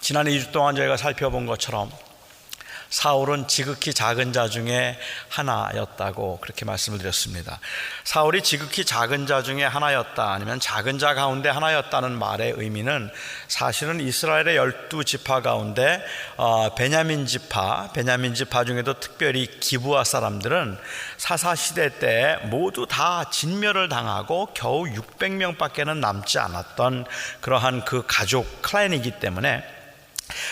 지난 2주 동안 저희가 살펴본 것처럼 사울은 지극히 작은 자 중에 하나였다고 그렇게 말씀을 드렸습니다. 사울이 지극히 작은 자 중에 하나였다, 아니면 작은 자 가운데 하나였다는 말의 의미는 사실은 이스라엘의 12지파 가운데 베냐민 지파 중에도 특별히 기브아 사람들은 사사시대 때 모두 다 진멸을 당하고 겨우 600명밖에는 남지 않았던 그러한 그 가족 클랜이기 때문에,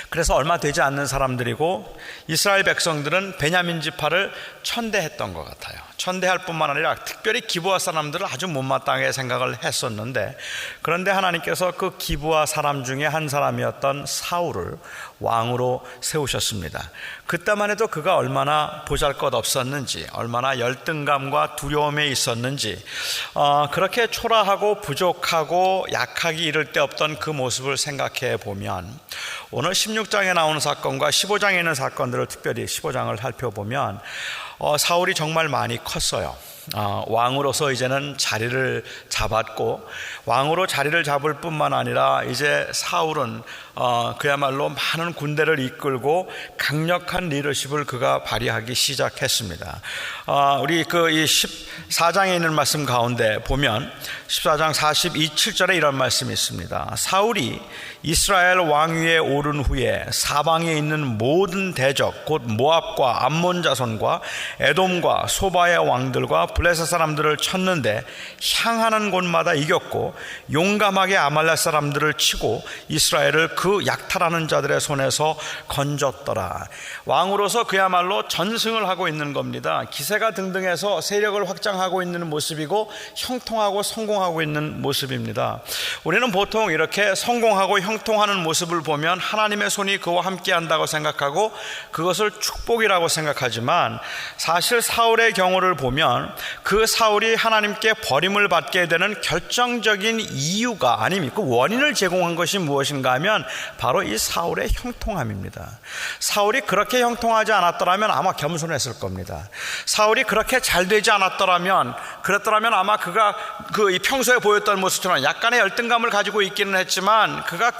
그래서 얼마 되지 않는 사람들이고, 이스라엘 백성들은 베냐민 지파를 천대했던 것 같아요. 천대할 뿐만 아니라 특별히 기브아 사람들을 아주 못마땅하게 생각을 했었는데, 그런데 하나님께서 그 기브아 사람 중에 한 사람이었던 사울을 왕으로 세우셨습니다. 그때만 해도 그가 얼마나 보잘것없었는지, 얼마나 열등감과 두려움에 있었는지, 그렇게 초라하고 부족하고 약하기 이를 데 없던 그 모습을 생각해 보면, 오늘 16장에 나오는 사건과 15장에 있는 사건들을 특별히 15장을 살펴보면 사울이 정말 많이 컸어요. 왕으로서 이제는 자리를 잡았고, 왕으로 자리를 잡을 뿐만 아니라 이제 사울은 그야말로 많은 군대를 이끌고 강력한 리더십을 그가 발휘하기 시작했습니다. 우리 이 14장에 있는 말씀 가운데 보면 14장 42-7절에 이런 말씀이 있습니다. 사울이 이스라엘 왕위에 오른 후에 사방에 있는 모든 대적, 곧 모압과 암몬 자손과 에돔과 소바의 왕들과 블레셋 사람들을 쳤는데 향하는 곳마다 이겼고, 용감하게 아말렉 사람들을 치고 이스라엘을 그 약탈하는 자들의 손에서 건졌더라. 왕으로서 그야말로 전승을 하고 있는 겁니다. 기세가 등등해서 세력을 확장하고 있는 모습이고, 형통하고 성공하고 있는 모습입니다. 우리는 보통 이렇게 성공하고 형통하는 모습을 보면 하나님의 손이 그와 함께 한다고 생각하고 그것을 축복이라고 생각하지만, 사실 사울의 경우를 보면 그 사울이 하나님께 버림을 받게 되는 결정적인 이유가, 아니면 그 원인을 제공한 것이 무엇인가 하면 바로 이 사울의 형통함입니다. 사울이 그렇게 형통하지 않았더라면 아마 겸손했을 겁니다. 사울이 그렇게 잘 되지 않았더라면, 그랬더라면 아마 그가 이 평소에 보였던 모습처럼 약간의 열등감을 가지고 있기는 했지만 그가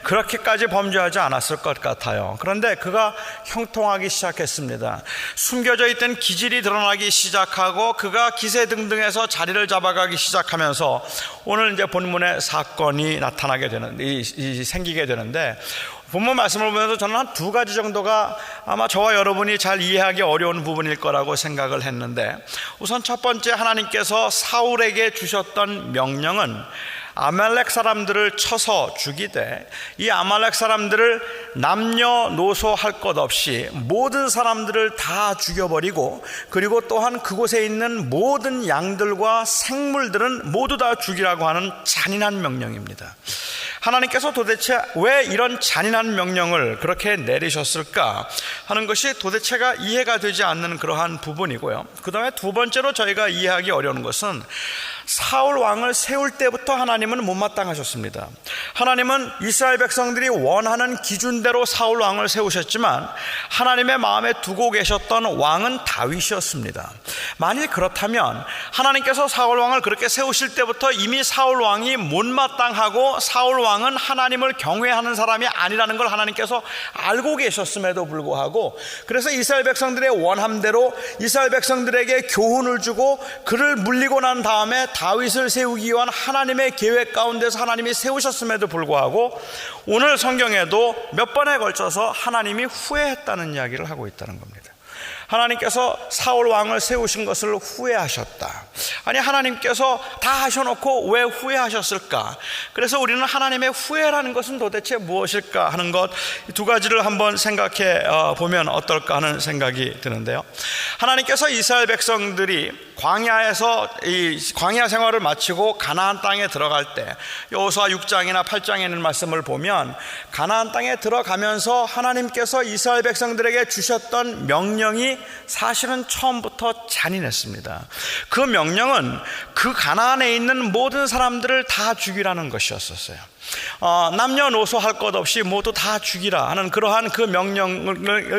그렇게까지 범죄하지 않았을 것 같아요. 그런데 그가 형통하기 시작했습니다. 숨겨져 있던 기질이 드러나기 시작하고 그가 기세등등해서 자리를 잡아가기 시작하면서 오늘 이제 본문의 사건이 나타나게 되는, 생기게 되는데, 본문 말씀을 보면서 저는 한 2가지 정도가 아마 저와 여러분이 잘 이해하기 어려운 부분일 거라고 생각을 했는데, 우선 첫 번째, 하나님께서 사울에게 주셨던 명령은 아말렉 사람들을 쳐서 죽이되, 이 아말렉 사람들을 남녀노소 할 것 없이 모든 사람들을 다 죽여버리고, 그리고 또한 그곳에 있는 모든 양들과 생물들은 모두 다 죽이라고 하는 잔인한 명령입니다. 하나님께서 도대체 왜 이런 잔인한 명령을 그렇게 내리셨을까 하는 것이 도대체가 이해가 되지 않는 그러한 부분이고요. 그 다음에 두 번째로 저희가 이해하기 어려운 것은, 사울 왕을 세울 때부터 하나님은 못마땅하셨습니다. 하나님은 이스라엘 백성들이 원하는 기준대로 사울 왕을 세우셨지만 하나님의 마음에 두고 계셨던 왕은 다윗이었습니다. 만일 그렇다면 하나님께서 사울 왕을 그렇게 세우실 때부터 이미 사울 왕이 못마땅하고 사울 왕은 하나님을 경외하는 사람이 아니라는 걸 하나님께서 알고 계셨음에도 불구하고, 그래서 이스라엘 백성들의 원함대로 이스라엘 백성들에게 교훈을 주고 그를 물리고 난 다음에 다윗을 세우기 위한 하나님의 계획 가운데서 하나님이 세우셨음에도 불구하고 오늘 성경에도 몇 번에 걸쳐서 하나님이 후회했다는 이야기를 하고 있다는 겁니다. 하나님께서 사울 왕을 세우신 것을 후회하셨다. 아니, 하나님께서 다 하셔놓고 왜 후회하셨을까? 그래서 우리는 하나님의 후회라는 것은 도대체 무엇일까 하는 것, 2가지를 한번 생각해 보면 어떨까 하는 생각이 드는데요. 하나님께서 이스라엘 백성들이 광야에서 이 광야 생활을 마치고 가나안 땅에 들어갈 때, 여호수아 6장이나 8장에 있는 말씀을 보면 가나안 땅에 들어가면서 하나님께서 이스라엘 백성들에게 주셨던 명령이 사실은 처음부터 잔인했습니다. 그 명령은 그 가나안에 있는 모든 사람들을 다 죽이라는 것이었어요. 남녀노소 할 것 없이 모두 다 죽이라 하는 그러한 그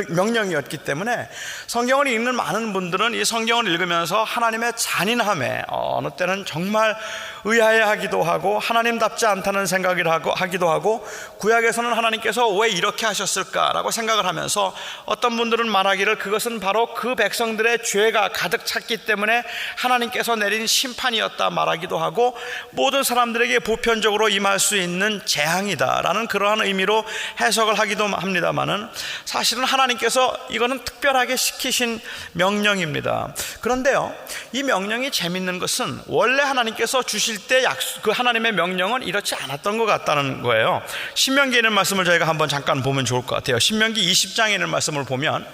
명령이었기 때문에 성경을 읽는 많은 분들은 이 성경을 읽으면서 하나님의 잔인함에 어느 때는 정말 의아해하기도 하고 하나님답지 않다는 생각을 하기도 하고, 구약에서는 하나님께서 왜 이렇게 하셨을까라고 생각을 하면서 어떤 분들은 말하기를 그것은 바로 그 백성들의 죄가 가득 찼기 때문에 하나님께서 내린 심판이었다 말하기도 하고, 모든 사람들에게 보편적으로 임할 수 있는 재앙이다라는 그러한 의미로 해석을 하기도 합니다만은, 사실은 하나님께서 이거는 특별하게 시키신 명령입니다. 그런데요, 이 명령이 재밌는 것은 원래 하나님께서 주실 때 그 하나님의 명령은 이렇지 않았던 것 같다는 거예요. 신명기에 있는 말씀을 저희가 한번 잠깐 보면 좋을 것 같아요. 신명기 20장에 있는 말씀을 보면,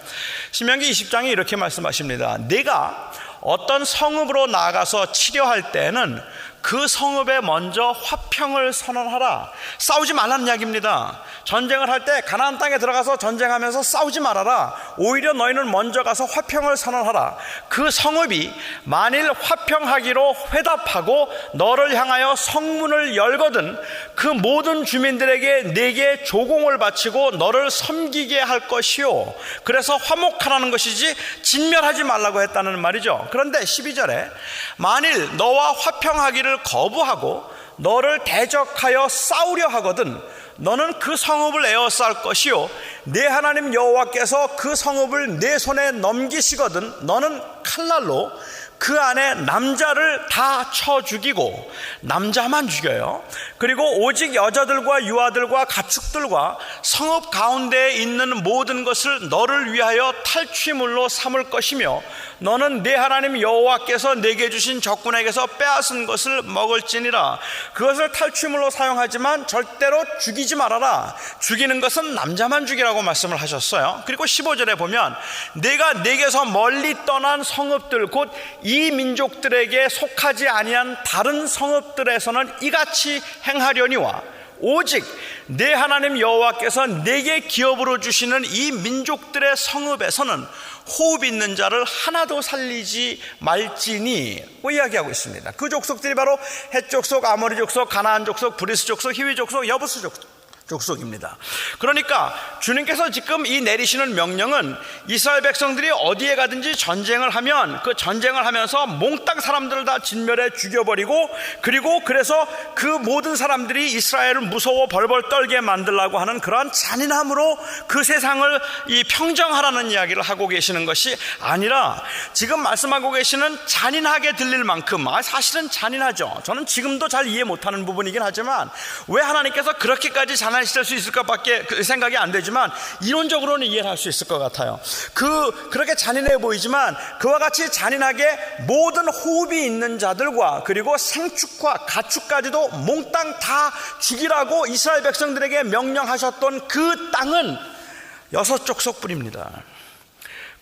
신명기 20장에 이렇게 말씀하십니다. 네가 어떤 성읍으로 나아가서 치려할 때는 그 성읍에 먼저 화평을 선언하라. 싸우지 말라는 이야기입니다. 전쟁을 할 때 가나안 땅에 들어가서 전쟁하면서 싸우지 말아라. 오히려 너희는 먼저 가서 화평을 선언하라. 그 성읍이 만일 화평하기로 회답하고 너를 향하여 성문을 열거든 그 모든 주민들에게 네게 조공을 바치고 너를 섬기게 할 것이요. 그래서 화목하라는 것이지 진멸하지 말라고 했다는 말이죠. 그런데 12절에 만일 너와 화평하기를 거부하고 너를 대적하여 싸우려 하거든 너는 그 성읍을 에워쌀 것이요 내 하나님 여호와께서 그 성읍을 내 손에 넘기시거든 너는 칼날로 그 안에 남자를 다 쳐 죽이고, 남자만 죽여요. 그리고 오직 여자들과 유아들과 가축들과 성읍 가운데에 있는 모든 것을 너를 위하여 탈취물로 삼을 것이며, 너는 내 하나님 여호와께서 내게 주신 적군에게서 빼앗은 것을 먹을지니라. 그것을 탈취물로 사용하지만 절대로 죽이지 말아라. 죽이는 것은 남자만 죽이라고 말씀을 하셨어요. 그리고 15절에 보면 내가 내게서 멀리 떠난 성읍들 곧 이 민족들에게 속하지 아니한 다른 성읍들에서는 이같이 행하려니와 오직 내 하나님 여호와께서 내게 기업으로 주시는 이 민족들의 성읍에서는 호흡 있는 자를 하나도 살리지 말지니 이야기하고 있습니다. 그 족속들이 바로 헷 족속, 아모리 족속, 가나안 족속, 브리스 족속, 히위 족속, 여부스 족속입니다. 그러니까 주님께서 지금 이 내리시는 명령은 이스라엘 백성들이 어디에 가든지 전쟁을 하면 그 전쟁을 하면서 몽땅 사람들을 다 진멸해 죽여버리고, 그리고 그래서 그 모든 사람들이 이스라엘을 무서워 벌벌 떨게 만들라고 하는 그러한 잔인함으로 그 세상을 평정하라는 이야기를 하고 계시는 것이 아니라, 지금 말씀하고 계시는 잔인하게 들릴 만큼 사실은 잔인하죠. 저는 지금도 잘 이해 못하는 부분이긴 하지만 왜 하나님께서 그렇게까지 잔인하실 수 있을까밖에 생각이 안 되지만 이론적으로는 이해를 할 수 있을 것 같아요. 그렇게 잔인해 보이지만 그와 같이 잔인하게 모든 호흡이 있는 자들과 그리고 생축과 가축까지도 몽땅 다 죽이라고 이스라엘 백성들에게 명령하셨던 그 땅은 6족속뿐입니다.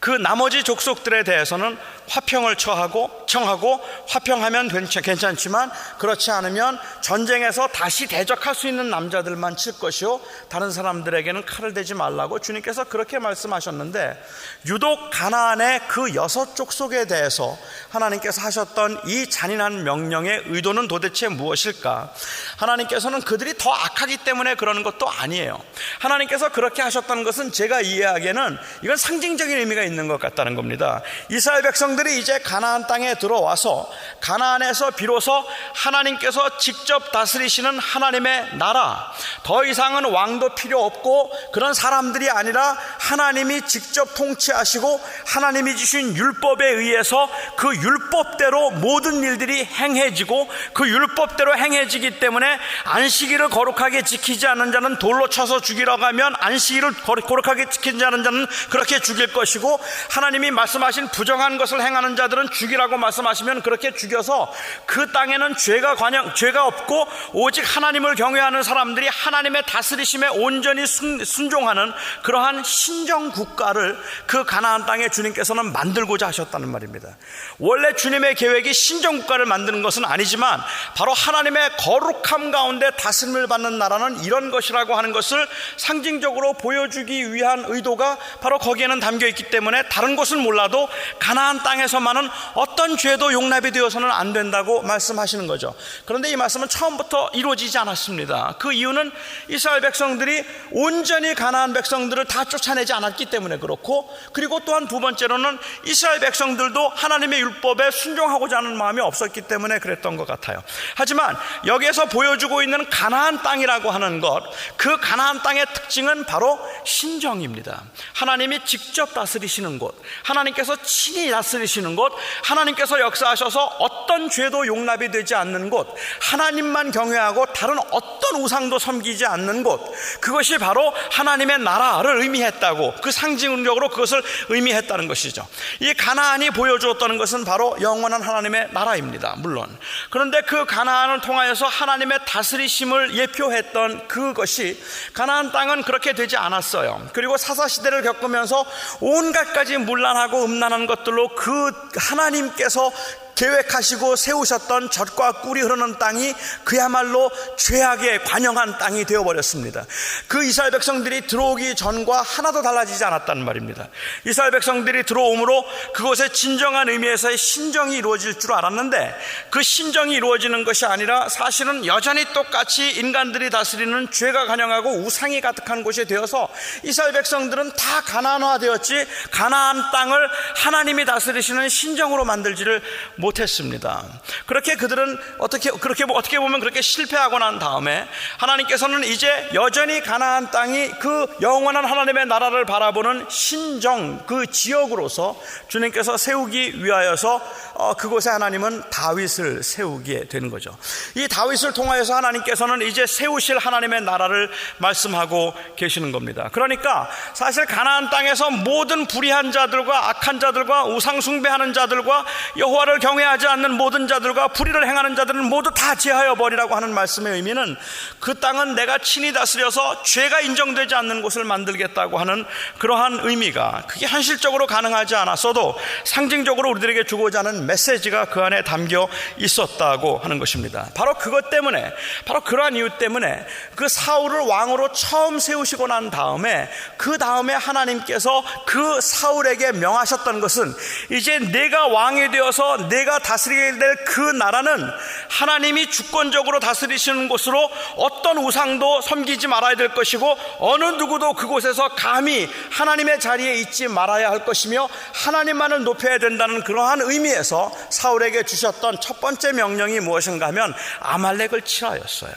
그 나머지 족속들에 대해서는 화평을 청하고 화평하면 괜찮지만 그렇지 않으면 전쟁에서 다시 대적할 수 있는 남자들만 칠 것이요 다른 사람들에게는 칼을 대지 말라고 주님께서 그렇게 말씀하셨는데, 유독 가나안의 그 6족속에 대해서 하나님께서 하셨던 이 잔인한 명령의 의도는 도대체 무엇일까? 하나님께서는 그들이 더 악하기 때문에 그러는 것도 아니에요. 하나님께서 그렇게 하셨다는 것은 제가 이해하기에는 이건 상징적인 의미가 있는 것 같다는 겁니다. 이스라엘 백성들이 이제 가나안 땅에 들어와서 가나안에서 비로소 하나님께서 직접 다스리시는 하나님의 나라, 더 이상은 왕도 필요 없고 그런 사람들이 아니라 하나님이 직접 통치하시고 하나님이 주신 율법에 의해서 그 율법대로 모든 일들이 행해지고 그 율법대로 행해지기 때문에 안식일을 거룩하게 지키지 않는 자는 돌로 쳐서 죽이라고 하면 안식일을 거룩하게 지키지 않는 자는 그렇게 죽일 것이고, 하나님이 말씀하신 부정한 것을 행하는 자들은 죽이라고 말씀하시면 그렇게 죽여서 그 땅에는 죄가 없고 오직 하나님을 경외하는 사람들이 하나님의 다스리심에 온전히 순종하는 그러한 신정 국가를 그 가나안 땅에 주님께서는 만들고자 하셨다는 말입니다. 원래 주님의 계획이 신정 국가를 만드는 것은 아니지만 바로 하나님의 거룩함 가운데 다스림을 받는 나라는 이런 것이라고 하는 것을 상징적으로 보여주기 위한 의도가 바로 거기에는 담겨 있기 때문에 다른 곳은 몰라도 가나안 땅에서만은 어떤 죄도 용납이 되어서는 안 된다고 말씀하시는 거죠. 그런데 이 말씀은 처음부터 이루어지지 않았습니다. 그 이유는 이스라엘 백성들이 온전히 가나안 백성들을 다 쫓아내지 회개하지 않았기 때문에 그렇고, 그리고 또한 두 번째로는 이스라엘 백성들도 하나님의 율법에 순종하고자 하는 마음이 없었기 때문에 그랬던 것 같아요. 하지만 여기에서 보여주고 있는 가나안 땅이라고 하는 것, 그 가나안 땅의 특징은 바로 신정입니다. 하나님이 직접 다스리시는 곳, 하나님께서 친히 다스리시는 곳, 하나님께서 역사하셔서 어떤 죄도 용납이 되지 않는 곳, 하나님만 경외하고 다른 어떤 우상도 섬기지 않는 곳, 그것이 바로 하나님의 나라를 의미했다고, 그 상징적으로 그것을 의미했다는 것이죠. 이 가나안이 보여주었다는 것은 바로 영원한 하나님의 나라입니다. 물론 그런데 그 가나안을 통하여서 하나님의 다스리심을 예표했던 그것이, 가나안 땅은 그렇게 되지 않았어요. 그리고 사사시대를 겪으면서 온갖 가지 문란하고 음란한 것들로 그 하나님께서 계획하시고 세우셨던 젖과 꿀이 흐르는 땅이 그야말로 죄악에 관영한 땅이 되어버렸습니다. 그 이스라엘 백성들이 들어오기 전과 하나도 달라지지 않았단 말입니다. 이스라엘 백성들이 들어옴으로 그곳에 진정한 의미에서의 신정이 이루어질 줄 알았는데, 그 신정이 이루어지는 것이 아니라 사실은 여전히 똑같이 인간들이 다스리는 죄가 관영하고 우상이 가득한 곳이 되어서 이스라엘 백성들은 다 가나안화 되었지, 가나안 땅을 하나님이 다스리시는 신정으로 만들지를 못했습니다. 그렇게 그들은 어떻게 보면 그렇게 실패하고 난 다음에 하나님께서는 이제 여전히 가나안 땅이 그 영원한 하나님의 나라를 바라보는 신정, 그 지역으로서 주님께서 세우기 위하여서 그곳에 하나님은 다윗을 세우게 되는 거죠. 이 다윗을 통하여서 하나님께서는 이제 세우실 하나님의 나라를 말씀하고 계시는 겁니다. 그러니까 사실 가나안 땅에서 모든 불의한 자들과 악한 자들과 우상 숭배하는 자들과 여호와를 경외하지 않는 모든 자들과 불의를 행하는 자들은 모두 다 제하여 버리라고 하는 말씀의 의미는, 그 땅은 내가 친히 다스려서 죄가 인정되지 않는 곳을 만들겠다고 하는 그러한 의미가, 그게 현실적으로 가능하지 않았어도 상징적으로 우리들에게 주고자 하는 메시지가 그 안에 담겨 있었다고 하는 것입니다. 바로 그것 때문에, 바로 그러한 이유 때문에 그 사울을 왕으로 처음 세우시고 난 다음에, 그 다음에 하나님께서 그 사울에게 명하셨던 것은, 이제 내가 왕이 되어서 내가 다스리게 될 그 나라는 하나님이 주권적으로 다스리시는 곳으로 어떤 우상도 섬기지 말아야 될 것이고, 어느 누구도 그곳에서 감히 하나님의 자리에 있지 말아야 할 것이며, 하나님만을 높여야 된다는 그러한 의미에서 사울에게 주셨던 첫 번째 명령이 무엇인가 하면 아말렉을 치라였어요.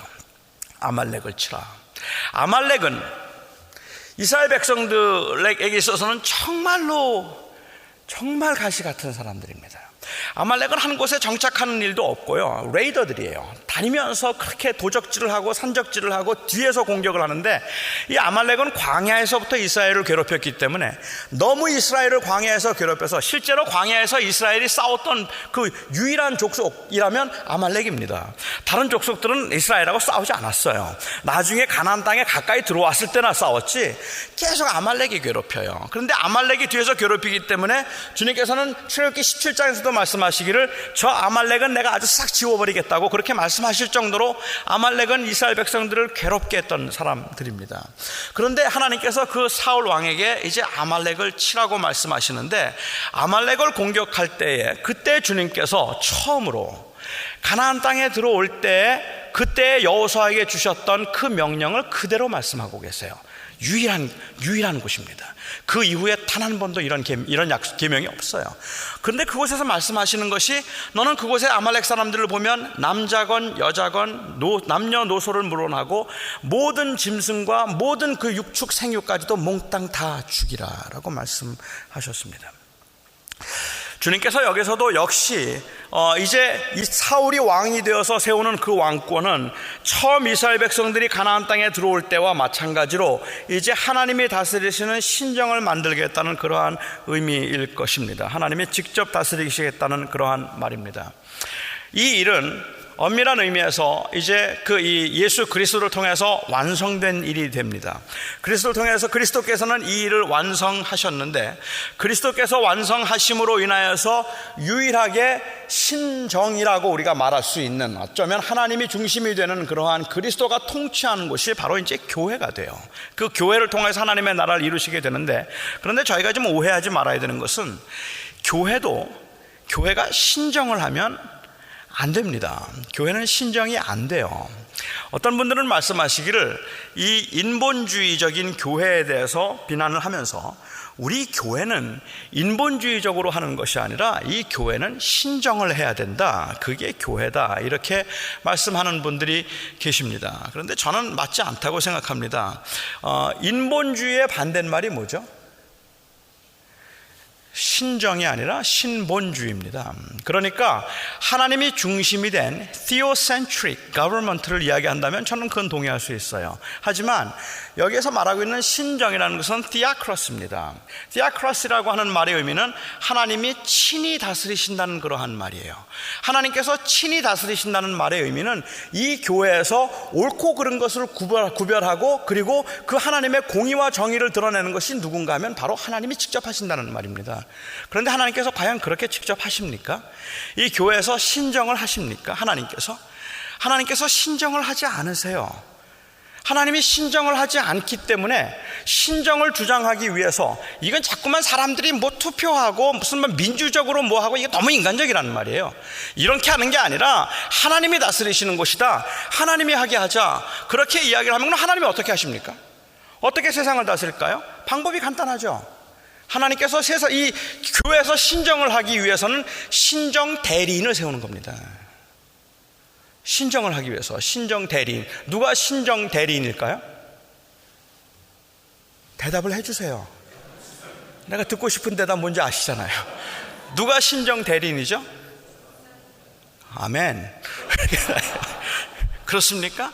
아말렉을 치라. 아말렉은 이스라엘 백성들에게 있어서는 정말 가시 같은 사람들입니다. 아말렉은 한 곳에 정착하는 일도 없고요, 레이더들이에요. 다니면서 그렇게 도적질을 하고 산적질을 하고 뒤에서 공격을 하는데, 이 아말렉은 광야에서부터 이스라엘을 괴롭혔기 때문에 너무 이스라엘을 광야에서 괴롭혀서 실제로 광야에서 이스라엘이 싸웠던 그 유일한 족속이라면 아말렉입니다. 다른 족속들은 이스라엘하고 싸우지 않았어요. 나중에 가나안 땅에 가까이 들어왔을 때나 싸웠지, 계속 아말렉이 괴롭혀요. 그런데 아말렉이 뒤에서 괴롭히기 때문에 주님께서는 출애굽기 17장에서도 말씀하시기를, 저 아말렉은 내가 아주 싹 지워버리겠다고 그렇게 말씀하실 정도로 아말렉은 이스라엘 백성들을 괴롭게 했던 사람들입니다. 그런데 하나님께서 그 사울 왕에게 이제 아말렉을 치라고 말씀하시는데, 아말렉을 공격할 때에 그때 주님께서 처음으로 가나안 땅에 들어올 때 그때 여호수아에게 주셨던 그 명령을 그대로 말씀하고 계세요. 유일한 곳입니다. 그 이후에 단 한 번도 이런 계명이 없어요. 그런데 그곳에서 말씀하시는 것이, 너는 그곳에 아말렉 사람들을 보면 남자건 여자건 남녀노소를 물어나고 모든 짐승과 모든 그 육축 생육까지도 몽땅 다 죽이라 라고 말씀하셨습니다. 주님께서 여기서도 역시 이제 이 사울이 왕이 되어서 세우는 그 왕권은 처음 이스라엘 백성들이 가나안 땅에 들어올 때와 마찬가지로 이제 하나님이 다스리시는 신정을 만들겠다는 그러한 의미일 것입니다. 하나님이 직접 다스리시겠다는 그러한 말입니다. 이 일은 엄밀한 의미에서 이제 이 예수 그리스도를 통해서 완성된 일이 됩니다. 그리스도를 통해서 그리스도께서는 이 일을 완성하셨는데, 그리스도께서 완성하심으로 인하여서 유일하게 신정이라고 우리가 말할 수 있는, 어쩌면 하나님이 중심이 되는 그러한 그리스도가 통치하는 곳이 바로 이제 교회가 돼요. 그 교회를 통해서 하나님의 나라를 이루시게 되는데, 그런데 저희가 좀 오해하지 말아야 되는 것은, 교회가 신정을 하면 안 됩니다. 교회는 신정이 안 돼요. 어떤 분들은 말씀하시기를 이 인본주의적인 교회에 대해서 비난을 하면서 우리 교회는 인본주의적으로 하는 것이 아니라 이 교회는 신정을 해야 된다, 그게 교회다, 이렇게 말씀하는 분들이 계십니다. 그런데 저는 맞지 않다고 생각합니다. 인본주의의 반대말이 뭐죠? 신정이 아니라 신본주의입니다. 그러니까 하나님이 중심이 된 theocentric government를 이야기한다면 저는 그건 동의할 수 있어요. 하지만 여기에서 말하고 있는 신정이라는 것은 theocracy입니다. theocracy라고 하는 말의 의미는 하나님이 친히 다스리신다는 그러한 말이에요. 하나님께서 친히 다스리신다는 말의 의미는 이 교회에서 옳고 그른 것을 구별하고 그리고 그 하나님의 공의와 정의를 드러내는 것이 누군가 하면 바로 하나님이 직접 하신다는 말입니다. 그런데 하나님께서 과연 그렇게 직접 하십니까? 이 교회에서 신정을 하십니까? 하나님께서 신정을 하지 않으세요. 하나님이 신정을 하지 않기 때문에 신정을 주장하기 위해서 이건 자꾸만 사람들이 뭐 투표하고 무슨 민주적으로 뭐 하고 이게 너무 인간적이라는 말이에요. 이렇게 하는 게 아니라 하나님이 다스리시는 곳이다, 하나님이 하게 하자, 그렇게 이야기를 하면 하나님이 어떻게 하십니까? 어떻게 세상을 다스릴까요? 방법이 간단하죠. 하나님께서 이 교회에서 신정을 하기 위해서는 신정 대리인을 세우는 겁니다. 신정을 하기 위해서 신정 대리인. 누가 신정 대리인일까요? 대답을 해주세요. 내가 듣고 싶은 대답 뭔지 아시잖아요. 누가 신정 대리인이죠? 아멘. 그렇습니까?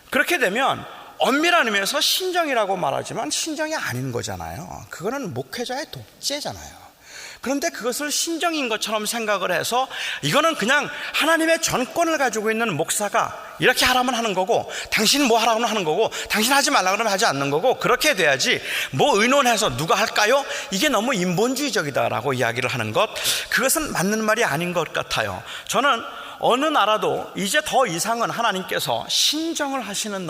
그렇게 되면 엄밀한 의미에서 신정이라고 말하지만 신정이 아닌 거잖아요. 그거는 목회자의 독재잖아요. 그런데 그것을 신정인 것처럼 생각을 해서 이거는 그냥 하나님의 전권을 가지고 있는 목사가 이렇게 하라면 하는 거고, 당신 뭐 하라면 하는 거고, 당신 하지 말라 그러면 하지 않는 거고, 그렇게 돼야지 뭐 의논해서 누가 할까요? 이게 너무 인본주의적이다라고 이야기를 하는 것, 그것은 맞는 말이 아닌 것 같아요. 저는 어느 나라도 이제 더 이상은 하나님께서 신정을 하시는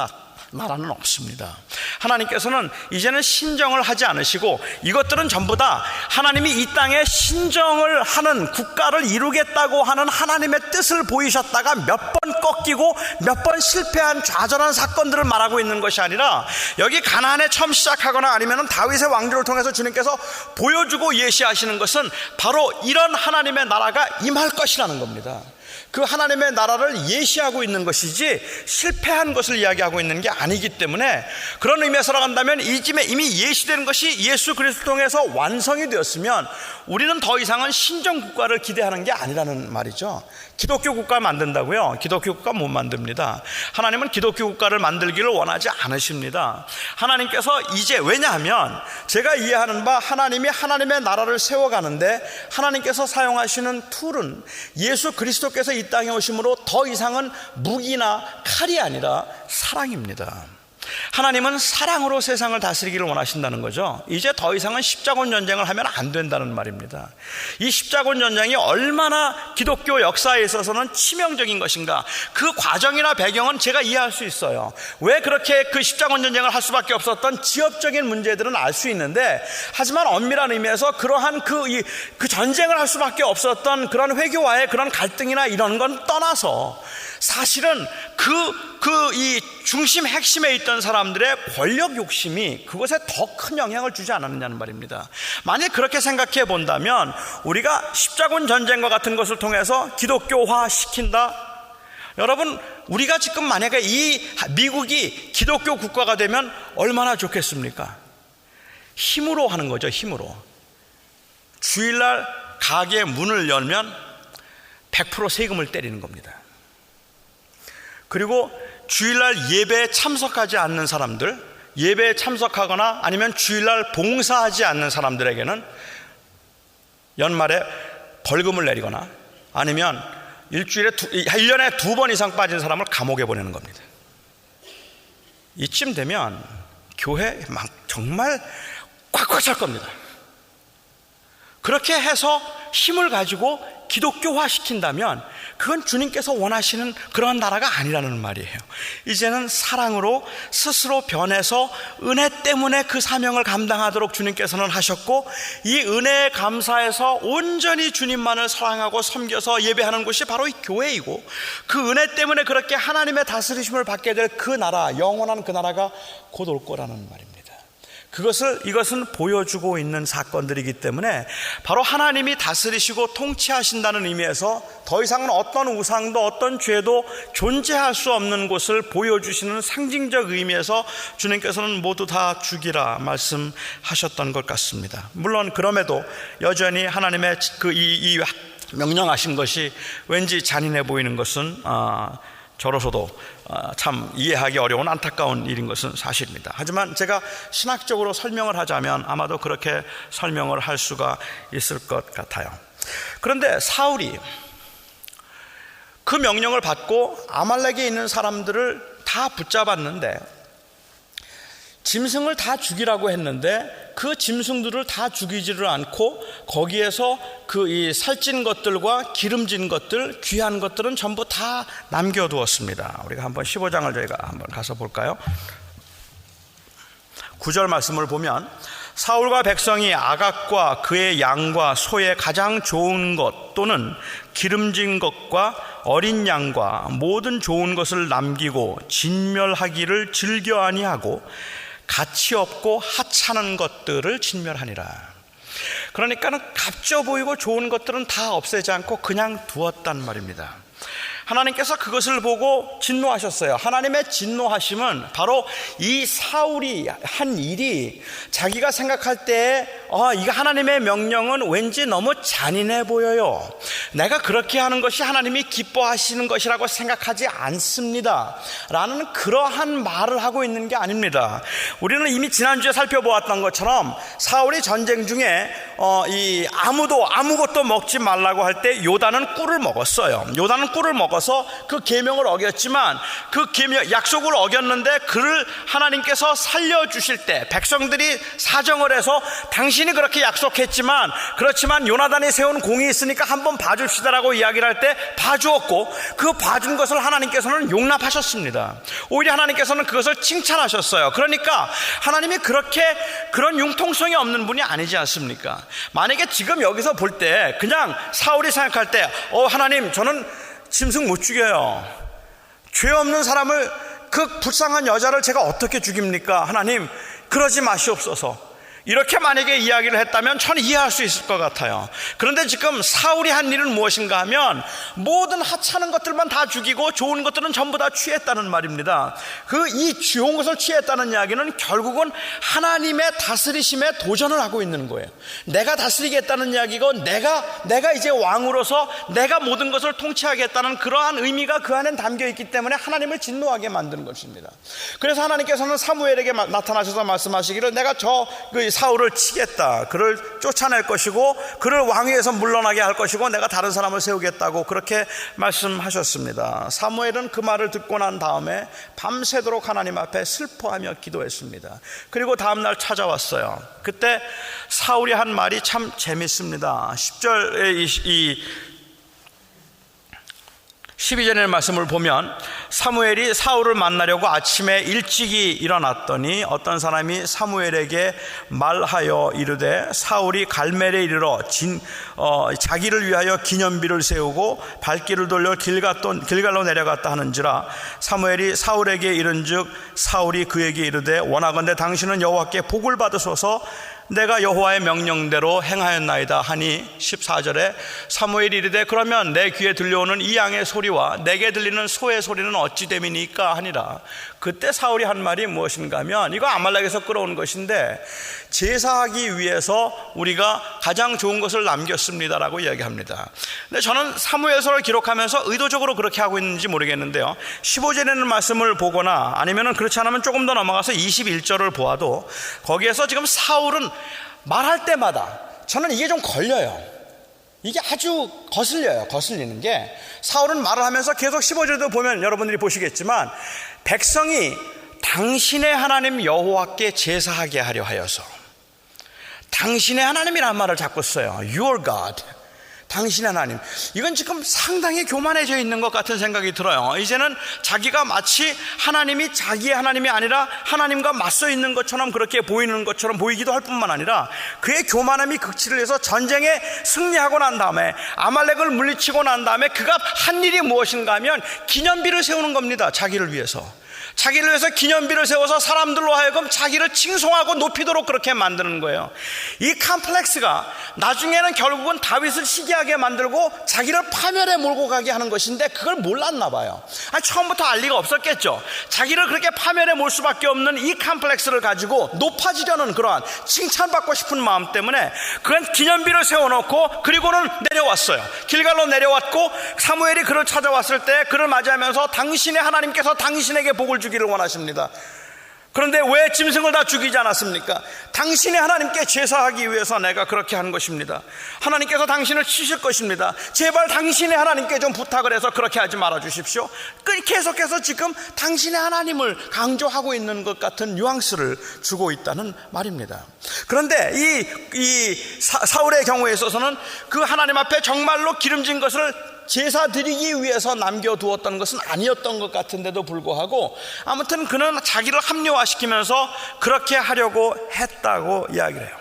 나라는 없습니다. 하나님께서는 이제는 신정을 하지 않으시고 이것들은 전부 다 하나님이 이 땅에 신정을 하는 국가를 이루겠다고 하는 하나님의 뜻을 보이셨다가 몇 번 꺾이고 몇 번 실패한 좌절한 사건들을 말하고 있는 것이 아니라, 여기 가나안에 처음 시작하거나 아니면 다윗의 왕조를 통해서 주님께서 보여주고 예시하시는 것은 바로 이런 하나님의 나라가 임할 것이라는 겁니다. 그 하나님의 나라를 예시하고 있는 것이지 실패한 것을 이야기하고 있는 게 아니기 때문에, 그런 의미에서 나간다면 이미 예시되는 것이 예수 그리스도 통해서 완성이 되었으면 우리는 더 이상은 신정 국가를 기대하는 게 아니라는 말이죠. 기독교 국가 만든다고요? 기독교 국가 못 만듭니다. 하나님은 기독교 국가를 만들기를 원하지 않으십니다. 하나님께서 이제, 왜냐하면 제가 이해하는 바 하나님이 하나님의 나라를 세워가는데 하나님께서 사용하시는 툴은 예수 그리스도께서 이 땅에 오심으로 더 이상은 무기나 칼이 아니라 사랑입니다. 하나님은 사랑으로 세상을 다스리기를 원하신다는 거죠. 이제 더 이상은 십자군 전쟁을 하면 안 된다는 말입니다. 이 십자군 전쟁이 얼마나 기독교 역사에 있어서는 치명적인 것인가, 그 과정이나 배경은 제가 이해할 수 있어요. 왜 그렇게 그 십자군 전쟁을 할 수밖에 없었던 지엽적인 문제들은 알 수 있는데, 하지만 엄밀한 의미에서 그러한 그 전쟁을 할 수밖에 없었던 그런 회교와의 그런 갈등이나 이런 건 떠나서 사실은 이 중심 핵심에 있던 사람들의 권력 욕심이 그것에 더 큰 영향을 주지 않았느냐는 말입니다. 만약 그렇게 생각해 본다면 우리가 십자군 전쟁과 같은 것을 통해서 기독교화 시킨다, 여러분, 우리가 지금 만약에 이 미국이 기독교 국가가 되면 얼마나 좋겠습니까? 힘으로 하는 거죠. 힘으로. 주일날 가게 문을 열면 100% 세금을 때리는 겁니다. 그리고 주일날 예배에 참석하지 않는 사람들, 예배에 참석하거나 아니면 주일날 봉사하지 않는 사람들에게는 연말에 벌금을 내리거나 아니면 1년에 2번 이상 빠진 사람을 감옥에 보내는 겁니다. 이쯤 되면 교회 막 정말 꽉꽉 찰 겁니다. 그렇게 해서 힘을 가지고 기독교화 시킨다면 그건 주님께서 원하시는 그런 나라가 아니라는 말이에요. 이제는 사랑으로 스스로 변해서 은혜 때문에 그 사명을 감당하도록 주님께서는 하셨고, 이 은혜에 감사해서 온전히 주님만을 사랑하고 섬겨서 예배하는 곳이 바로 이 교회이고, 그 은혜 때문에 그렇게 하나님의 다스리심을 받게 될 그 나라, 영원한 그 나라가 곧 올 거라는 말입니다. 이것은 보여주고 있는 사건들이기 때문에 바로 하나님이 다스리시고 통치하신다는 의미에서 더 이상은 어떤 우상도 어떤 죄도 존재할 수 없는 곳을 보여주시는 상징적 의미에서 주님께서는 모두 다 죽이라 말씀하셨던 것 같습니다. 물론 그럼에도 여전히 하나님의 이 명령하신 것이 왠지 잔인해 보이는 것은 저로서도 참 이해하기 어려운 안타까운 일인 것은 사실입니다. 하지만 제가 신학적으로 설명을 하자면 아마도 그렇게 설명을 할 수가 있을 것 같아요. 그런데 사울이 그 명령을 받고 아말렉에 있는 사람들을 다 붙잡았는데, 짐승을 다 죽이라고 했는데 그 짐승들을 다 죽이지를 않고 거기에서 이 살찐 것들과 기름진 것들, 귀한 것들은 전부 다 남겨두었습니다. 우리가 한번 15장을 저희가 한번 가서 볼까요? 9절 말씀을 보면, 사울과 백성이 아각과 그의 양과 소의 가장 좋은 것 또는 기름진 것과 어린 양과 모든 좋은 것을 남기고 진멸하기를 즐겨 아니하고 가치 없고 하찮은 것들을 진멸하니라. 그러니까는 값져 보이고 좋은 것들은 다 없애지 않고 그냥 두었단 말입니다. 하나님께서 그것을 보고 진노하셨어요. 하나님의 진노하심은 바로 이 사울이 한 일이 자기가 생각할 때 이거 하나님의 명령은 왠지 너무 잔인해 보여요, 내가 그렇게 하는 것이 하나님이 기뻐하시는 것이라고 생각하지 않습니다 라는 그러한 말을 하고 있는 게 아닙니다. 우리는 이미 지난주에 살펴보았던 것처럼 사울이 전쟁 중에 아무것도 먹지 말라고 할 때 요단은 꿀을 먹었어요. 요단은 꿀을 먹어서 그 계명을 어겼지만, 그 계명 약속을 어겼는데 그를 하나님께서 살려주실 때 백성들이 사정을 해서 당신이 그렇게 약속했지만, 그렇지만 요나단이 세운 공이 있으니까 한번 봐줍시다라고 이야기를 할 때 봐주었고, 그 봐준 것을 하나님께서는 용납하셨습니다. 오히려 하나님께서는 그것을 칭찬하셨어요. 그러니까 하나님이 그런 융통성이 없는 분이 아니지 않습니까? 만약에 지금 여기서 볼 때 그냥 사울이 생각할 때 하나님, 저는 짐승 못 죽여요, 죄 없는 사람을, 그 불쌍한 여자를 제가 어떻게 죽입니까? 하나님, 그러지 마시옵소서, 이렇게 만약에 이야기를 했다면 저는 이해할 수 있을 것 같아요. 그런데 지금 사울이 한 일은 무엇인가 하면 모든 하찮은 것들만 다 죽이고 좋은 것들은 전부 다 취했다는 말입니다. 이 좋은 것을 취했다는 이야기는 결국은 하나님의 다스리심에 도전을 하고 있는 거예요. 내가 다스리겠다는 이야기고, 내가 이제 왕으로서 내가 모든 것을 통치하겠다는 그러한 의미가 그 안에 담겨 있기 때문에 하나님을 진노하게 만드는 것입니다. 그래서 하나님께서는 사무엘에게 나타나셔서 말씀하시기를, 내가 사울을 치겠다, 그를 쫓아낼 것이고 그를 왕위에서 물러나게 할 것이고 내가 다른 사람을 세우겠다고 그렇게 말씀하셨습니다. 사무엘은 그 말을 듣고 난 다음에 밤새도록 하나님 앞에 슬퍼하며 기도했습니다. 그리고 다음날 찾아왔어요. 그때 사울이 한 말이 참 재밌습니다. 10절에 12절의 말씀을 보면, 사무엘이 사울을 만나려고 아침에 일찍이 일어났더니 어떤 사람이 사무엘에게 말하여 이르되, 사울이 갈멜에 이르러 자기를 위하여 기념비를 세우고 발길을 돌려 길갈로 내려갔다 하는지라. 사무엘이 사울에게 이른즉 사울이 그에게 이르되, 원하건대 당신은 여호와께 복을 받으소서, 내가 여호와의 명령대로 행하였나이다 하니, 14절에 사무엘이 이르되, 그러면 내 귀에 들려오는 이 양의 소리와 내게 들리는 소의 소리는 어찌 됨이니까 하니라. 그때 사울이 한 말이 무엇인가 하면, 이거 아말렉에서 끌어온 것인데 제사하기 위해서 우리가 가장 좋은 것을 남겼습니다라고 이야기합니다. 근데 저는 사무엘서를 기록하면서 의도적으로 그렇게 하고 있는지 모르겠는데요, 15절에는 말씀을 보거나 아니면 그렇지 않으면 조금 더 넘어가서 21절을 보아도 거기에서 지금 사울은 말할 때마다 저는 이게 좀 걸려요. 이게 아주 거슬리는 게, 사울은 말을 하면서 계속 15절도 보면 여러분들이 보시겠지만, 백성이 당신의 하나님 여호와께 제사하게 하려 하여서, 당신의 하나님이라는 말을 자꾸 써요. Your God. 당신의 하나님. 이건 지금 상당히 교만해져 있는 것 같은 생각이 들어요. 이제는 자기가 마치 하나님이 자기의 하나님이 아니라 하나님과 맞서 있는 것처럼 그렇게 보이는 것처럼 보이기도 할 뿐만 아니라 그의 교만함이 극치를 해서 전쟁에 승리하고 난 다음에 아말렉을 물리치고 난 다음에 그가 한 일이 무엇인가 하면 기념비를 세우는 겁니다. 자기를 위해서 기념비를 세워서 사람들로 하여금 자기를 칭송하고 높이도록 그렇게 만드는 거예요. 이 컴플렉스가 나중에는 결국은 다윗을 시기하게 만들고 자기를 파멸에 몰고 가게 하는 것인데 그걸 몰랐나 봐요. 처음부터 알 리가 없었겠죠. 자기를 그렇게 파멸에 몰 수밖에 없는 이 컴플렉스를 가지고 높아지려는 그러한 칭찬받고 싶은 마음 때문에 그건 기념비를 세워놓고 그리고는 내려왔어요. 길갈로 내려왔고 사무엘이 그를 찾아왔을 때 그를 맞이하면서 당신의 하나님께서 당신에게 복을 주기를 원하십니다. 그런데 왜 짐승을 다 죽이지 않았습니까? 당신의 하나님께 제사하기 위해서 내가 그렇게 한 것입니다. 하나님께서 당신을 치실 것입니다. 제발 당신의 하나님께 좀 부탁을 해서 그렇게 하지 말아 주십시오. 계속해서 지금 당신의 하나님을 강조하고 있는 것 같은 뉘앙스를 주고 있다는 말입니다. 그런데 이 사울의 경우에 있어서는 그 하나님 앞에 정말로 기름진 것을 제사 드리기 위해서 남겨두었던 것은 아니었던 것 같은데도 불구하고 아무튼 그는 자기를 합리화시키면서 그렇게 하려고 했다고 이야기를 해요.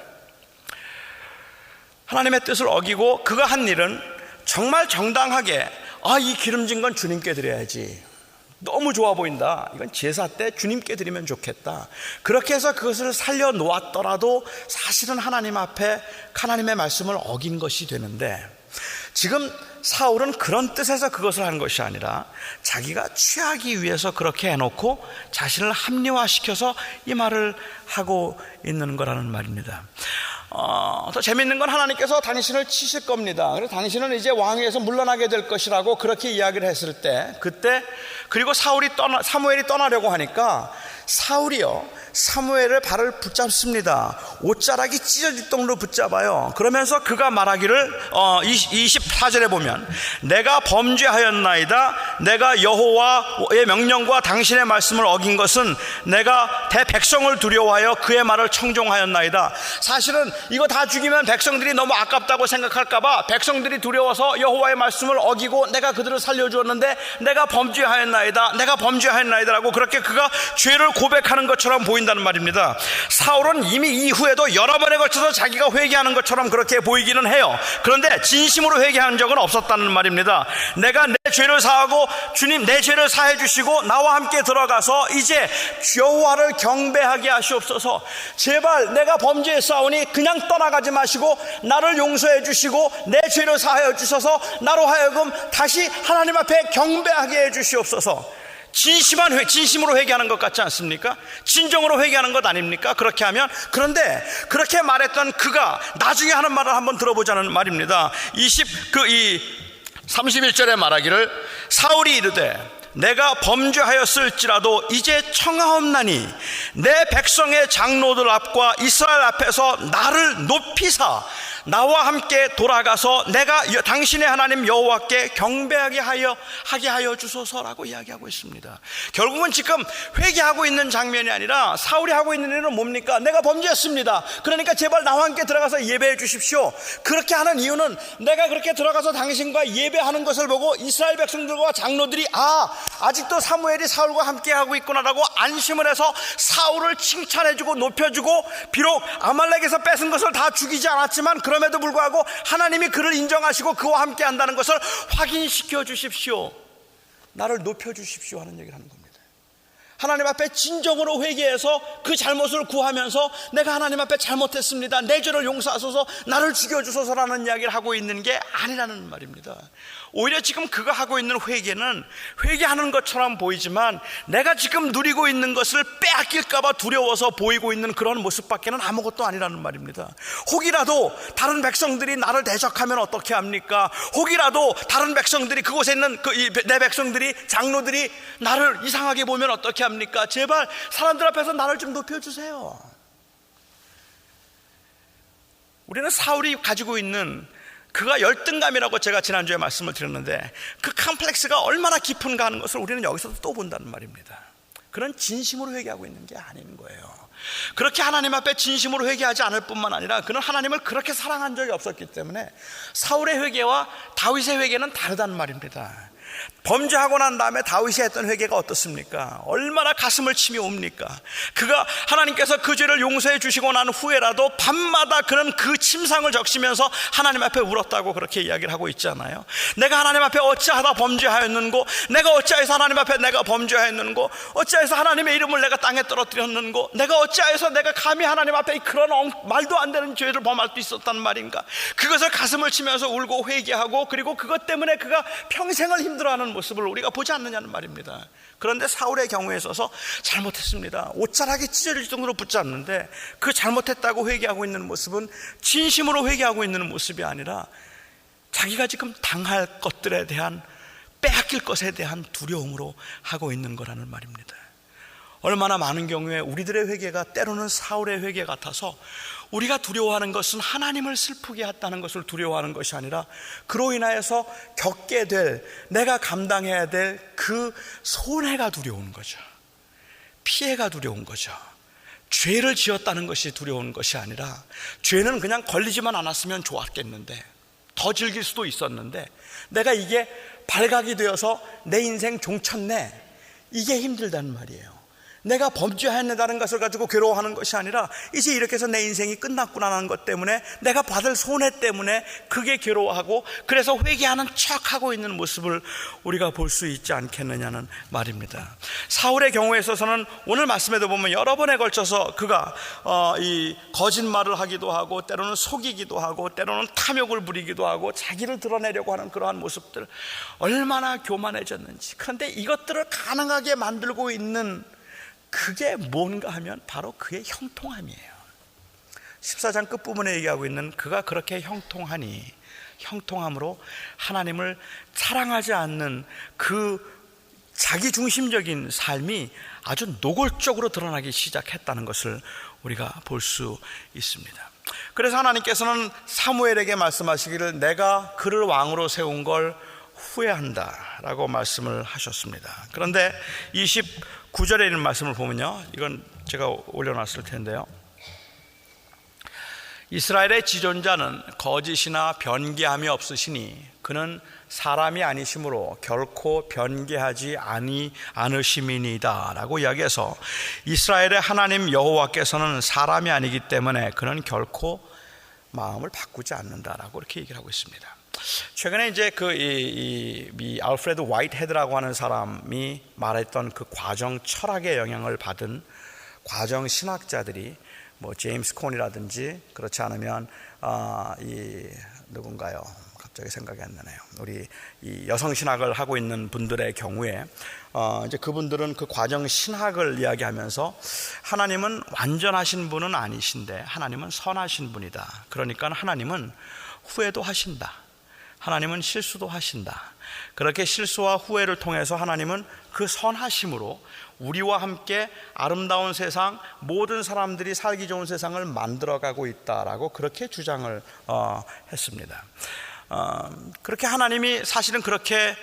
하나님의 뜻을 어기고 그가 한 일은 정말 정당하게 이 기름진 건 주님께 드려야지, 너무 좋아 보인다, 이건 제사 때 주님께 드리면 좋겠다, 그렇게 해서 그것을 살려놓았더라도 사실은 하나님 앞에 하나님의 말씀을 어긴 것이 되는데, 지금 사울은 그런 뜻에서 그것을 한 것이 아니라 자기가 취하기 위해서 그렇게 해놓고 자신을 합리화시켜서 이 말을 하고 있는 거라는 말입니다. 더 재밌는 건 하나님께서 당신을 치실 겁니다. 그래서 당신은 이제 왕위에서 물러나게 될 것이라고 그렇게 이야기를 했을 때, 그때 그리고 사무엘이 떠나려고 하니까 사울이요 사무엘의 발을 붙잡습니다. 옷자락이 찢어질 정도로 붙잡아요. 그러면서 그가 말하기를 24절에 보면 내가 범죄하였나이다. 내가 여호와의 명령과 당신의 말씀을 어긴 것은 내가 대백성을 두려워하여 그의 말을 청종하였나이다. 사실은 이거 다 죽이면 백성들이 너무 아깝다고 생각할까봐 백성들이 두려워서 여호와의 말씀을 어기고 내가 그들을 살려주었는데 내가 범죄하였나이다, 내가 범죄하였나이다라고 그렇게 그가 죄를 고백하는 것처럼 보인다는 말입니다. 사울은 이미 이후에도 여러 번에 걸쳐서 자기가 회개하는 것처럼 그렇게 보이기는 해요. 그런데 진심으로 회개한 적은 없었다는 말입니다. 내가 내 죄를 사하고 주님 내 죄를 사해 주시고 나와 함께 들어가서 이제 여호와를 경배하게 하시옵소서. 제발 내가 범죄했사오니 그냥 떠나가지 마시고 나를 용서해 주시고 내 죄를 사하여 주셔서 나로 하여금 다시 하나님 앞에 경배하게 해 주시옵소서. 진심으로 회개하는 것 같지 않습니까? 진정으로 회개하는 것 아닙니까? 그렇게 하면. 그런데 그렇게 말했던 그가 나중에 하는 말을 한번 들어보자는 말입니다. 31절에 말하기를 사울이 이르되 내가 범죄하였을지라도 이제 청하옵나니 내 백성의 장로들 앞과 이스라엘 앞에서 나를 높이사 나와 함께 돌아가서 내가 당신의 하나님 여호와께 경배하게 하여 주소서라고 이야기하고 있습니다. 결국은 지금 회개하고 있는 장면이 아니라 사울이 하고 있는 일은 뭡니까? 내가 범죄했습니다. 그러니까 제발 나와 함께 들어가서 예배해 주십시오. 그렇게 하는 이유는 내가 그렇게 들어가서 당신과 예배하는 것을 보고 이스라엘 백성들과 장로들이 아직도 사무엘이 사울과 함께 하고 있구나라고 안심을 해서 사울을 칭찬해주고 높여주고, 비록 아말렉에서 뺏은 것을 다 죽이지 않았지만 그럼에도 불구하고 하나님이 그를 인정하시고 그와 함께 한다는 것을 확인시켜 주십시오, 나를 높여 주십시오 하는 얘기를 하는 겁니다. 하나님 앞에 진정으로 회개해서 그 잘못을 구하면서 내가 하나님 앞에 잘못했습니다, 내 죄를 용서하소서, 나를 죽여주소서라는 이야기를 하고 있는 게 아니라는 말입니다. 오히려 지금 그가 하고 있는 회개는 회개하는 것처럼 보이지만 내가 지금 누리고 있는 것을 빼앗길까봐 두려워서 보이고 있는 그런 모습밖에는 아무것도 아니라는 말입니다. 혹이라도 다른 백성들이 나를 대적하면 어떻게 합니까? 혹이라도 다른 백성들이, 그곳에 있는 내 백성들이, 장로들이 나를 이상하게 보면 어떻게 합니까? 제발 사람들 앞에서 나를 좀 높여주세요. 우리는 사울이 가지고 있는 그가 열등감이라고 제가 지난주에 말씀을 드렸는데 그 컴플렉스가 얼마나 깊은가 하는 것을 우리는 여기서도 또 본다는 말입니다. 그런 진심으로 회개하고 있는 게 아닌 거예요. 그렇게 하나님 앞에 진심으로 회개하지 않을 뿐만 아니라 그는 하나님을 그렇게 사랑한 적이 없었기 때문에 사울의 회개와 다윗의 회개는 다르다는 말입니다. 범죄하고 난 다음에 다윗이 했던 회개가 어떻습니까? 얼마나 가슴을 치며 옵니까? 그가 하나님께서 그 죄를 용서해 주시고 난 후에라도 밤마다 그는 그 침상을 적시면서 하나님 앞에 울었다고 그렇게 이야기를 하고 있잖아요. 내가 하나님 앞에 어찌하다 범죄하였는고, 내가 어찌하여서 하나님 앞에 내가 범죄하였는고, 어찌하여서 하나님의 이름을 내가 땅에 떨어뜨렸는고, 내가 어찌하여서 내가 감히 하나님 앞에 그런 말도 안 되는 죄를 범할 수 있었단 말인가. 그것을 가슴을 치면서 울고 회개하고, 그리고 그것 때문에 그가 평생을 힘들어하는 모습을 우리가 보지 않느냐는 말입니다. 그런데 사울의 경우에 있어서 잘못했습니다. 옷자락이 찢어질 정도로 붙잡는데 그 잘못했다고 회개하고 있는 모습은 진심으로 회개하고 있는 모습이 아니라 자기가 지금 당할 것들에 대한, 빼앗길 것에 대한 두려움으로 하고 있는 거라는 말입니다. 얼마나 많은 경우에 우리들의 회개가 때로는 사울의 회개 같아서 우리가 두려워하는 것은 하나님을 슬프게 했다는 것을 두려워하는 것이 아니라 그로 인하여서 겪게 될, 내가 감당해야 될 그 손해가 두려운 거죠. 피해가 두려운 거죠. 죄를 지었다는 것이 두려운 것이 아니라 죄는 그냥 걸리지만 않았으면 좋았겠는데, 더 즐길 수도 있었는데, 내가 이게 발각이 되어서 내 인생 종쳤네, 이게 힘들다는 말이에요. 내가 범죄했다는 것을 가지고 괴로워하는 것이 아니라 이제 이렇게 해서 내 인생이 끝났구나라는 것 때문에, 내가 받을 손해 때문에 그게 괴로워하고, 그래서 회개하는 척하고 있는 모습을 우리가 볼 수 있지 않겠느냐는 말입니다. 사울의 경우에 있어서는 오늘 말씀에도 보면 여러 번에 걸쳐서 그가 이 거짓말을 하기도 하고, 때로는 속이기도 하고, 때로는 탐욕을 부리기도 하고, 자기를 드러내려고 하는 그러한 모습들, 얼마나 교만해졌는지. 그런데 이것들을 가능하게 만들고 있는 그게 뭔가 하면 바로 그의 형통함이에요. 14장 끝부분에 얘기하고 있는 그가 그렇게 형통하니, 형통함으로 하나님을 사랑하지 않는 그 자기중심적인 삶이 아주 노골적으로 드러나기 시작했다는 것을 우리가 볼 수 있습니다. 그래서 하나님께서는 사무엘에게 말씀하시기를 내가 그를 왕으로 세운 걸 후회한다 라고 말씀을 하셨습니다. 그런데 29절에 있는 말씀을 보면요, 이건 제가 올려놨을 텐데요, 이스라엘의 지존자는 거짓이나 변개함이 없으시니 그는 사람이 아니심으로 결코 변개하지 않으심이니이다 라고 이야기해서, 이스라엘의 하나님 여호와께서는 사람이 아니기 때문에 그는 결코 마음을 바꾸지 않는다라고 이렇게 얘기를 하고 있습니다. 최근에 이제 이 알프레드 화이트헤드라고 하는 사람이 말했던 그 과정 철학의 영향을 받은 과정 신학자들이 뭐 제임스 콘이라든지, 그렇지 않으면 이 누군가요? 갑자기 생각이 안 나네요. 우리 이 여성 신학을 하고 있는 분들의 경우에 이제 그분들은 그 과정 신학을 이야기하면서 하나님은 완전하신 분은 아니신데 하나님은 선하신 분이다. 그러니까 하나님은 후회도 하신다. 하나님은 실수도 하신다. 그렇게 실수와 후회를 통해서 하나님은 그 선하심으로 우리와 함께 아름다운 세상, 모든 사람들이 살기 좋은 세상을 만들어가고 있다라고 그렇게 주장을 했습니다. 그렇게 하나님이 사실은 그렇게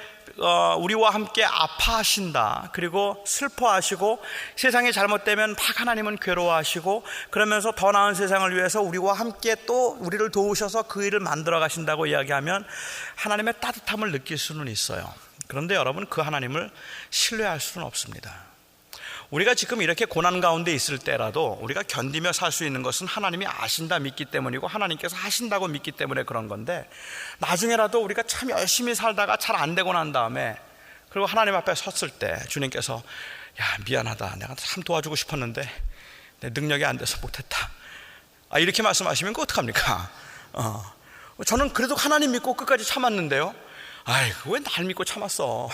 우리와 함께 아파하신다, 그리고 슬퍼하시고, 세상이 잘못되면 막 하나님은 괴로워하시고, 그러면서 더 나은 세상을 위해서 우리와 함께 또 우리를 도우셔서 그 일을 만들어 가신다고 이야기하면 하나님의 따뜻함을 느낄 수는 있어요. 그런데 여러분, 그 하나님을 신뢰할 수는 없습니다. 우리가 지금 이렇게 고난 가운데 있을 때라도 우리가 견디며 살 수 있는 것은 하나님이 아신다 믿기 때문이고, 하나님께서 하신다고 믿기 때문에 그런 건데, 나중에라도 우리가 참 열심히 살다가 잘 안 되고 난 다음에, 그리고 하나님 앞에 섰을 때 주님께서 야, 미안하다, 내가 참 도와주고 싶었는데 내 능력이 안 돼서 못했다, 이렇게 말씀하시면 그 어떡합니까? 저는 그래도 하나님 믿고 끝까지 참았는데요, 아이고 왜 날 믿고 참았어,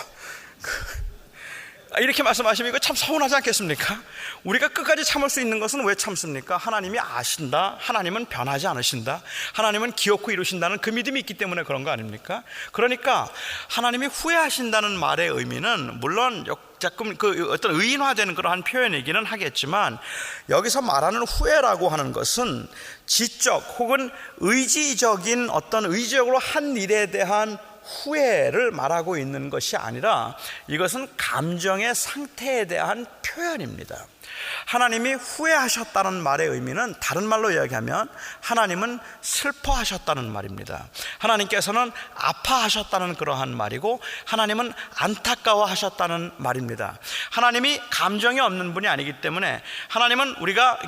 이렇게 말씀하시면 이거 참 서운하지 않겠습니까? 우리가 끝까지 참을 수 있는 것은 왜 참습니까? 하나님이 아신다, 하나님은 변하지 않으신다, 하나님은 기어코 이루신다는 그 믿음이 있기 때문에 그런 거 아닙니까? 그러니까 하나님이 후회하신다는 말의 의미는 물론 조금 그 어떤 의인화되는 그러한 표현이기는 하겠지만, 여기서 말하는 후회라고 하는 것은 지적 혹은 의지적인 어떤 의지적으로 한 일에 대한 후회를 말하고 있는 것이 아니라 이것은 감정의 상태에 대한 표현입니다. 하나님이 후회하셨다는 말의 의미는 다른 말로 이야기하면 하나님은 슬퍼하셨다는 말입니다. 하나님께서는 아파하셨다는 그러한 말이고 하나님은 안타까워하셨다는 말입니다. 하나님이 감정이 없는 분이 아니기 때문에 하나님은 우리가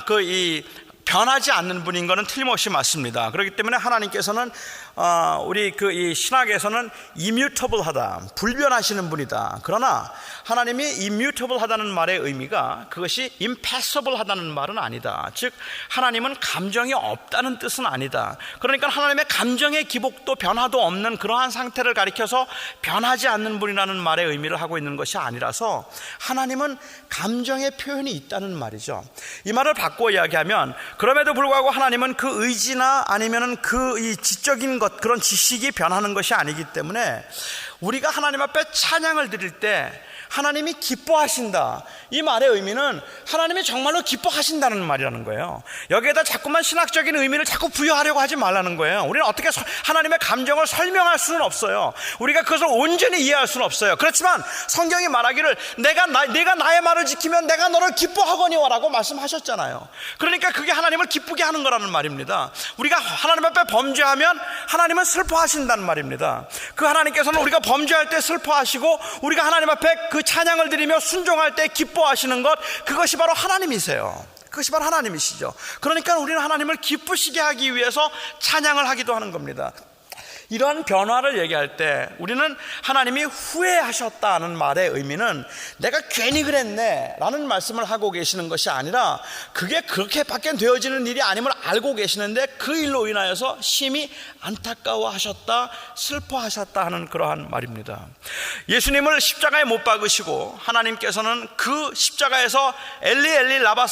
변하지 않는 분인 것은 틀림없이 맞습니다. 그렇기 때문에 하나님께서는 우리 이 신학에서는 immutable하다, 불변하시는 분이다. 그러나 하나님이 immutable하다는 말의 의미가 그것이 impassible하다는 말은 아니다. 즉 하나님은 감정이 없다는 뜻은 아니다. 그러니까 하나님의 감정의 기복도 변화도 없는 그러한 상태를 가리켜서 변하지 않는 분이라는 말의 의미를 하고 있는 것이 아니라서 하나님은 감정의 표현이 있다는 말이죠. 이 말을 바꿔 이야기하면 그럼에도 불구하고 하나님은 그 의지나 아니면은 이 지적인 것, 그런 지식이 변하는 것이 아니기 때문에 우리가 하나님 앞에 찬양을 드릴 때 하나님이 기뻐하신다, 이 말의 의미는 하나님이 정말로 기뻐하신다는 말이라는 거예요. 여기에다 자꾸만 신학적인 의미를 자꾸 부여하려고 하지 말라는 거예요. 우리는 어떻게 하나님의 감정을 설명할 수는 없어요. 우리가 그것을 온전히 이해할 수는 없어요. 그렇지만 성경이 말하기를 내가 나의 말을 지키면 내가 너를 기뻐하거니와 라고 말씀하셨잖아요. 그러니까 그게 하나님을 기쁘게 하는 거라는 말입니다. 우리가 하나님 앞에 범죄하면 하나님은 슬퍼하신다는 말입니다. 그 하나님께서는 우리가 범죄할 때 슬퍼하시고 우리가 하나님 앞에 그 찬양을 드리며 순종할 때 기뻐하시는 것, 그것이 바로 하나님이세요. 그것이 바로 하나님이시죠. 그러니까 우리는 하나님을 기쁘시게 하기 위해서 찬양을 하기도 하는 겁니다. 이러한 변화를 얘기할 때 우리는 하나님이 후회하셨다는 말의 의미는 내가 괜히 그랬네 라는 말씀을 하고 계시는 것이 아니라 그게 그렇게밖에 되어지는 일이 아님을 알고 계시는데 그 일로 인하여서 심히 안타까워하셨다, 슬퍼하셨다 하는 그러한 말입니다. 예수님을 십자가에 못 박으시고 하나님께서는 그 십자가에서 엘리 엘리 라마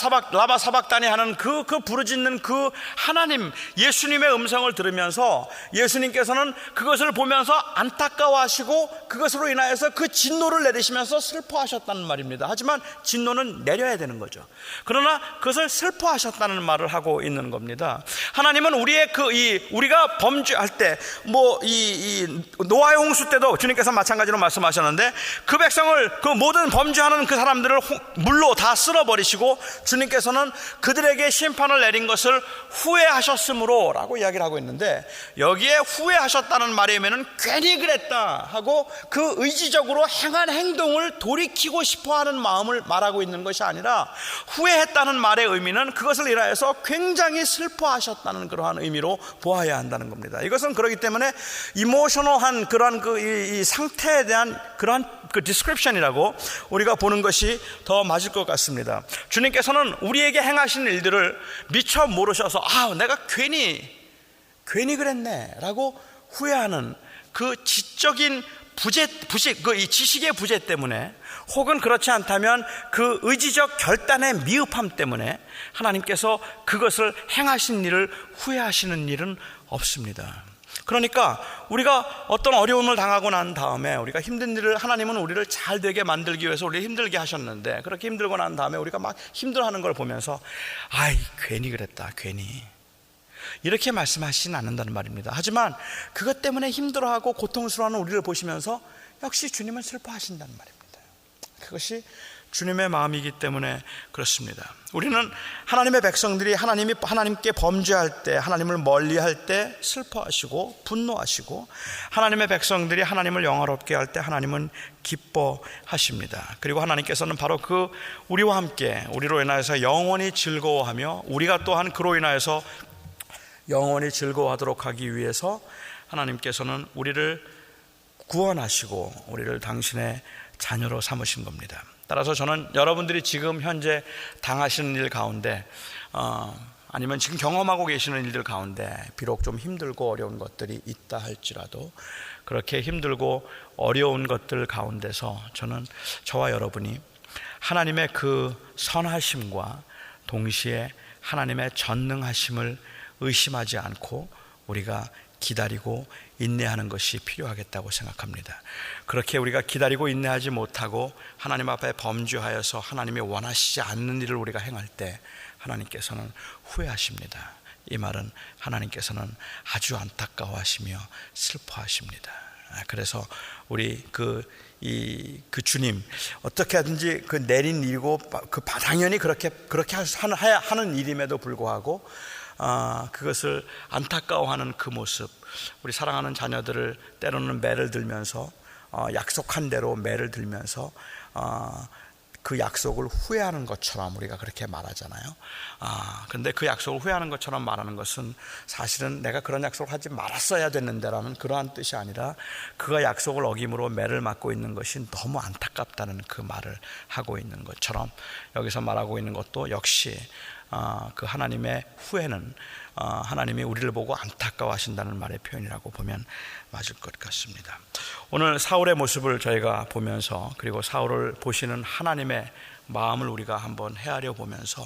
사박다니 하는 그 부르짖는 그 하나님, 예수님의 음성을 들으면서 예수님께서는 그것을 보면서 안타까워하시고 그것으로 인하여서 그 진노를 내리시면서 슬퍼하셨다는 말입니다. 하지만 진노는 내려야 되는 거죠. 그러나 그것을 슬퍼하셨다는 말을 하고 있는 겁니다. 하나님은 우리가 범죄할 때 노아의 홍수 때도 주님께서 마찬가지로 말씀하셨는데 그 백성을, 그 모든 범죄하는 그 사람들을 물로 다 쓸어버리시고 주님께서는 그들에게 심판을 내린 것을 후회하셨으므로 라고 이야기를 하고 있는데, 여기에 후회하셨다는 말의 의미는 괜히 그랬다 하고 그 의지적으로 행한 행동을 돌이키고 싶어하는 마음을 말하고 있는 것이 아니라, 후회했다는 말의 의미는 그것을 인하여서 굉장히 슬퍼하셨다는 그러한 의미로 보아야 한다는 겁니다. 이것은 그렇기 때문에 이모셔널한 그러한 이 상태에 대한 그러한 디스크립션이라고 우리가 보는 것이 더 맞을 것 같습니다. 주님께서는 우리에게 행하신 일들을 미처 모르셔서 내가 괜히 그랬네 라고 후회하는 그 지적인 이 지식의 부재 때문에, 혹은 그렇지 않다면 그 의지적 결단의 미흡함 때문에 하나님께서 그것을 행하신 일을 후회하시는 일은 없습니다. 그러니까 우리가 어떤 어려움을 당하고 난 다음에 우리가 힘든 일을, 하나님은 우리를 잘 되게 만들기 위해서 우리를 힘들게 하셨는데, 그렇게 힘들고 난 다음에 우리가 막 힘들어하는 걸 보면서 괜히 그랬다, 괜히, 이렇게 말씀하시진 않는다는 말입니다. 하지만 그것 때문에 힘들어하고 고통스러워하는 우리를 보시면서 역시 주님은 슬퍼하신다는 말입니다. 그것이 주님의 마음이기 때문에 그렇습니다. 우리는 하나님의 백성들이 하나님께 범죄할 때, 하나님을 멀리할 때 슬퍼하시고 분노하시고, 하나님의 백성들이 하나님을 영화롭게 할 때 하나님은 기뻐하십니다. 그리고 하나님께서는 바로 우리와 함께 우리로 인하여서 영원히 즐거워하며 우리가 또한 그로 인하여서 영원히 즐거워하도록 하기 위해서 하나님께서는 우리를 구원하시고 우리를 당신의 자녀로 삼으신 겁니다. 따라서 저는 여러분들이 지금 현재 당하시는 일 가운데, 아니면 지금 경험하고 계시는 일들 가운데 비록 좀 힘들고 어려운 것들이 있다 할지라도, 그렇게 힘들고 어려운 것들 가운데서 저와 여러분이 하나님의 그 선하심과 동시에 하나님의 전능하심을 의심하지 않고 우리가 기다리고 인내하는 것이 필요하겠다고 생각합니다. 그렇게 우리가 기다리고 인내하지 못하고 하나님 앞에 범죄하여서 하나님이 원하시지 않는 일을 우리가 행할 때 하나님께서는 후회하십니다. 이 말은 하나님께서는 아주 안타까워하시며 슬퍼하십니다. 그래서 우리 그 주님 어떻게 하든지 그 내린 일이고 그 당연히 그렇게 하는 일임에도 불구하고 그것을 안타까워하는 그 모습, 우리 사랑하는 자녀들을 때로는 매를 들면서 약속한 대로 매를 들면서 그 약속을 후회하는 것처럼 우리가 그렇게 말하잖아요. 근데 그 약속을 후회하는 것처럼 말하는 것은 사실은 내가 그런 약속을 하지 말았어야 됐는데라는 그러한 뜻이 아니라 그가 약속을 어김으로 매를 맞고 있는 것이 너무 안타깝다는 그 말을 하고 있는 것처럼 여기서 말하고 있는 것도 역시 그 하나님의 후회는 하나님이 우리를 보고 안타까워하신다는 말의 표현이라고 보면 맞을 것 같습니다. 오늘 사울의 모습을 저희가 보면서, 그리고 사울을 보시는 하나님의 마음을 우리가 한번 헤아려 보면서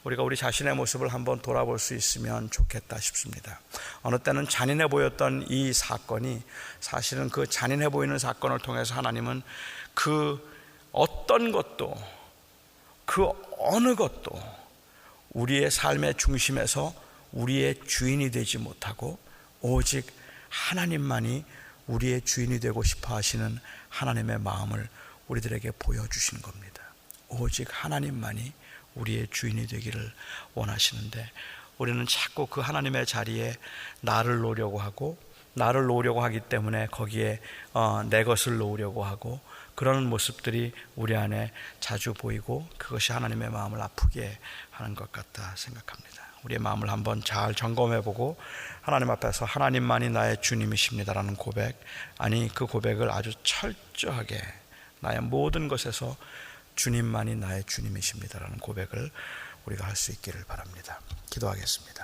우리가 우리 자신의 모습을 한번 돌아볼 수 있으면 좋겠다 싶습니다. 어느 때는 잔인해 보였던 이 사건이 사실은 그 잔인해 보이는 사건을 통해서 하나님은 그 어떤 것도, 그 어느 것도 우리의 삶의 중심에서 우리의 주인이 되지 못하고 오직 하나님만이 우리의 주인이 되고 싶어 하시는 하나님의 마음을 우리들에게 보여주시는 겁니다. 오직 하나님만이 우리의 주인이 되기를 원하시는데 우리는 자꾸 그 하나님의 자리에 나를 놓으려고 하고, 나를 놓으려고 하기 때문에 거기에 내 것을 놓으려고 하고, 그런 모습들이 우리 안에 자주 보이고 그것이 하나님의 마음을 아프게 하는 것 같다 생각합니다. 우리의 마음을 한번 잘 점검해보고 하나님 앞에서 하나님만이 나의 주님이십니다라는 고백, 아니 그 고백을 아주 철저하게 나의 모든 것에서 주님만이 나의 주님이십니다라는 고백을 우리가 할 수 있기를 바랍니다. 기도하겠습니다.